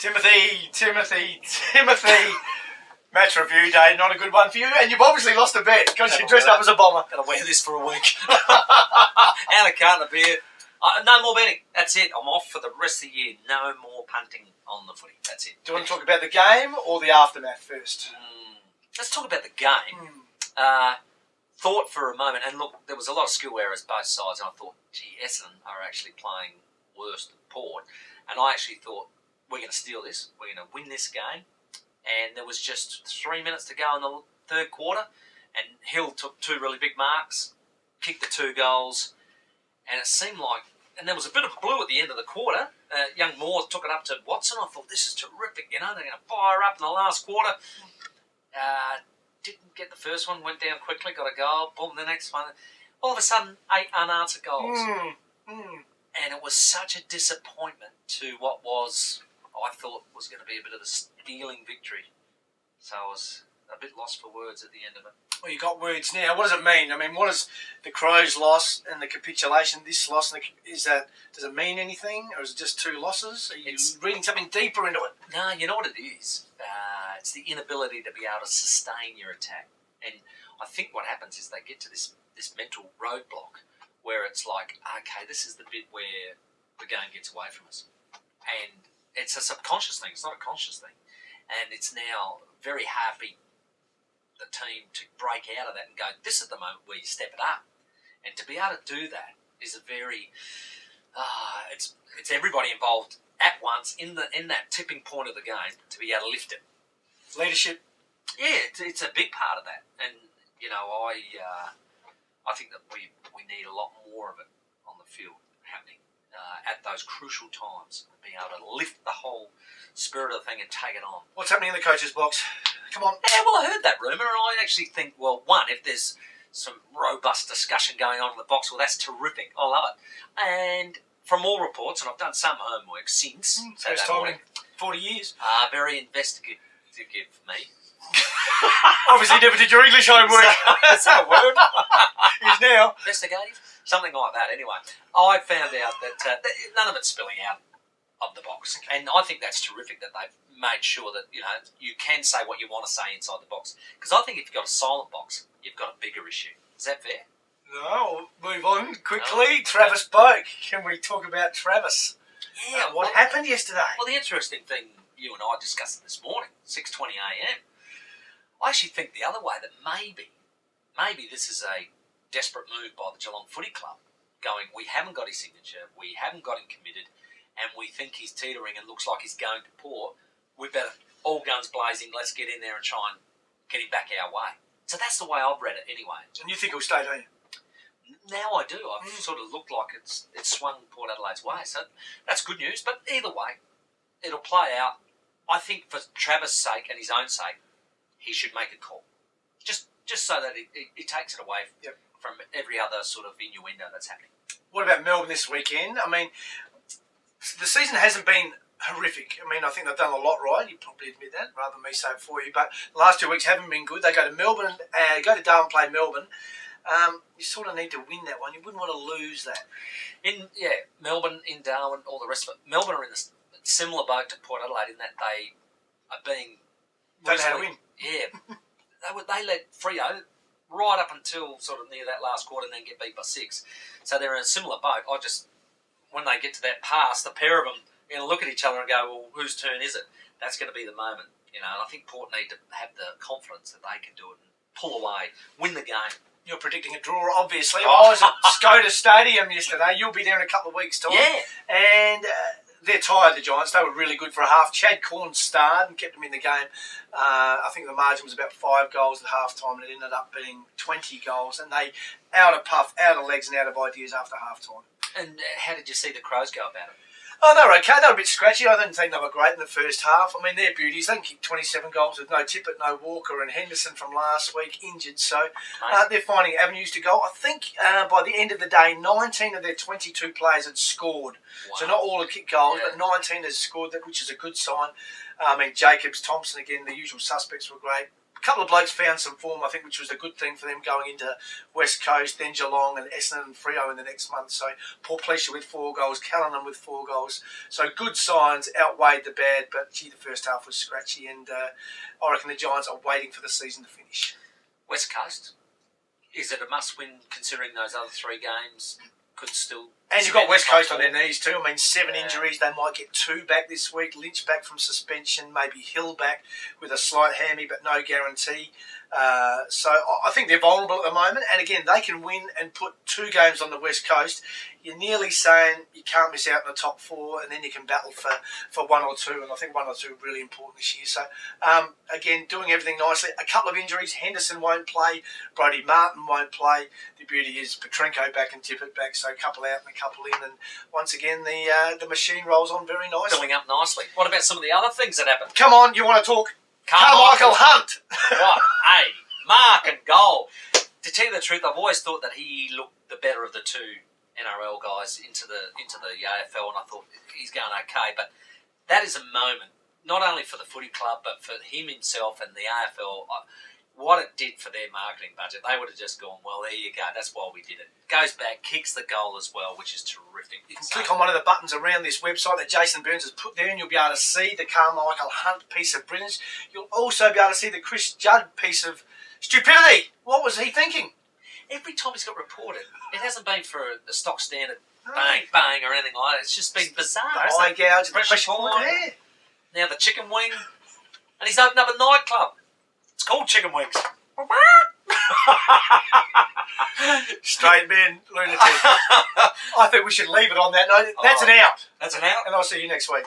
Timothy. Match review day, not a good one for you, and you've obviously lost a bet because you dressed up as a bomber. Gotta wear this for a week. And a carton of beer. No more betting. That's it. I'm off for the rest of the year. No more punting on the footy. That's it. Do you want to talk about the game or the aftermath first? Let's talk about the game. Thought for a moment, and look, there was a lot of skill errors both sides, and I thought, gee, Essendon are actually playing worse than Port, and I actually thought, we're going to steal this. We're going to win this game. And there was just 3 minutes to go in the third quarter, and Hill took two really big marks, kicked the 2 goals, and it seemed like, and there was a bit of blue at the end of the quarter. Young Moore took it up to Watson. I thought, this is terrific, they're going to fire up in the last quarter. Didn't get the first one, went down quickly, got a goal, boom, the next one. All of a sudden, 8 unanswered goals. And it was such a disappointment to what was, I thought, was going to be a bit of a stealing victory. So I was a bit lost for words at the end of it. Well, you got words now. What does it mean? I mean, what is the Crows' loss and the capitulation? This loss, does it mean anything, or is it just 2 losses? Are you reading something deeper into it? No, you know what it is. It's the inability to be able to sustain your attack. And I think what happens is they get to this mental roadblock where it's like, okay, this is the bit where the game gets away from us, and it's a subconscious thing. It's not a conscious thing. And it's now very happy, the team, to break out of that and go, this is the moment where you step it up. And to be able to do that is a very, it's everybody involved at once in that tipping point of the game to be able to lift it. Leadership. Yeah, it's a big part of that. And, you know, I think that we need a lot more of it on the field happening. At those crucial times, being able to lift the whole spirit of the thing and take it on. What's happening in the coach's box? Come on. Yeah, well, I heard that rumour, and I actually think, well, one, if there's some robust discussion going on in the box, well, that's terrific. I love it. And from all reports, and I've done some homework since. First time in 40 years. Very investigative me. Obviously never did your English homework. That's that word. He's now. Investigative? Something like that, anyway. I found out that none of it's spilling out of the box. And I think that's terrific that they've made sure that, you know, you can say what you want to say inside the box. Because I think if you've got a silent box, you've got a bigger issue. Is that fair? No, we'll move on quickly. Travis Boak. Can we talk about Travis? Yeah. What happened yesterday? Well, the interesting thing, you and I discussed it this morning, 6:20 a.m. I actually think the other way, that maybe this is a desperate move by the Geelong Footy Club, going, we haven't got his signature, we haven't got him committed, and we think he's teetering and looks like he's going to Port. We better, all guns blazing, let's get in there and try and get him back our way. So that's the way I've read it anyway. And you think he'll stay, don't you? Now I do. I've sort of looked like it's swung Port Adelaide's way. So that's good news. But either way, it'll play out. I think for Travis' sake and his own sake, he should make a call. Just so that he takes it away from every other sort of innuendo that's happening. What about Melbourne this weekend? I mean, the season hasn't been horrific. I mean, I think they've done a lot right. You probably admit that, rather than me say it for you. But the last 2 weeks haven't been good. They go to Melbourne, go to Darwin, play Melbourne. You sort of need to win that one. You wouldn't want to lose that. Melbourne, in Darwin, all the rest of it. Melbourne are in a similar boat to Port Adelaide in that they are being... Don't know how to win. Yeah. they let Freo right up until sort of near that last quarter and then get beat by 6. So they're in a similar boat. When they get to that pass, the pair of them are going to look at each other and go, well, whose turn is it? That's going to be the moment. You know, and I think Port need to have the confidence that they can do it and pull away, win the game. You're predicting a draw, obviously. I was at Skoda Stadium yesterday. You'll be there in a couple of weeks' time. Yeah. And they're tired, the Giants. They were really good for a half. Chad Corn starred and kept them in the game. I think the margin was about 5 goals at half-time, and it ended up being 20 goals. And they out of puff, out of legs and out of ideas after half-time. And how did you see the Crows go about it? Oh, they were okay. They were a bit scratchy. I didn't think they were great in the first half. I mean, they're beauties. They can kick 27 goals with no Tippett, no Walker, and Henderson from last week injured. So they're finding avenues to go. I think by the end of the day, 19 of their 22 players had scored. Wow. So not all had kicked goals, but 19 had scored, which is a good sign. I mean, Jacobs, Thompson, again, the usual suspects were great. couple of blokes found some form, I think, which was a good thing for them going into West Coast, then Geelong and Essendon and Freo in the next month. So Port Felicia with 4 goals, Callanan with 4 goals. So good signs outweighed the bad, but gee, the first half was scratchy, and I reckon the Giants are waiting for the season to finish. West Coast, is it a must-win considering those other 3 games could still... And you've got West Coast on their knees too. I mean, 7 injuries. They might get 2 back this week. Lynch back from suspension. Maybe Hill back with a slight hammy, but no guarantee. So I think they're vulnerable at the moment. And again, they can win and put 2 games on the West Coast. You're nearly saying you can't miss out in the top 4, and then you can battle for 1 or 2. And I think 1 or 2 are really important this year. So again, doing everything nicely. A couple of injuries. Henderson won't play. Brodie Martin won't play. The beauty is Petrenko back and Tippett back. So a couple out and a couple in. And once again, the machine rolls on very nicely. Filling up nicely. What about some of the other things that happened? Come on, you want to talk Carmichael Hunt? What a mark and goal. To tell you the truth, I've always thought that he looked the better of the 2 NRL guys into the AFL, and I thought he's going okay. But that is a moment, not only for the footy club, but for him himself and the AFL. What it did for their marketing budget, they would have just gone, well, there you go, that's why we did it. Goes back, kicks the goal as well, which is terrific. You can click on one of the buttons around this website that Jason Burns has put there, and you'll be able to see the Carmichael Hunt piece of brilliance. You'll also be able to see the Chris Judd piece of stupidity. What was he thinking? Every time he's got reported, it hasn't been for a stock standard bang, bang or anything like that. It's just been bizarre. The eye gouge, the pressure point. Yeah. Now the chicken wing. And he's opened up a nightclub. It's called Chicken Wings. Straight men, lunatic. I think we should leave it on that note. That's an out. That's an out. And I'll see you next week.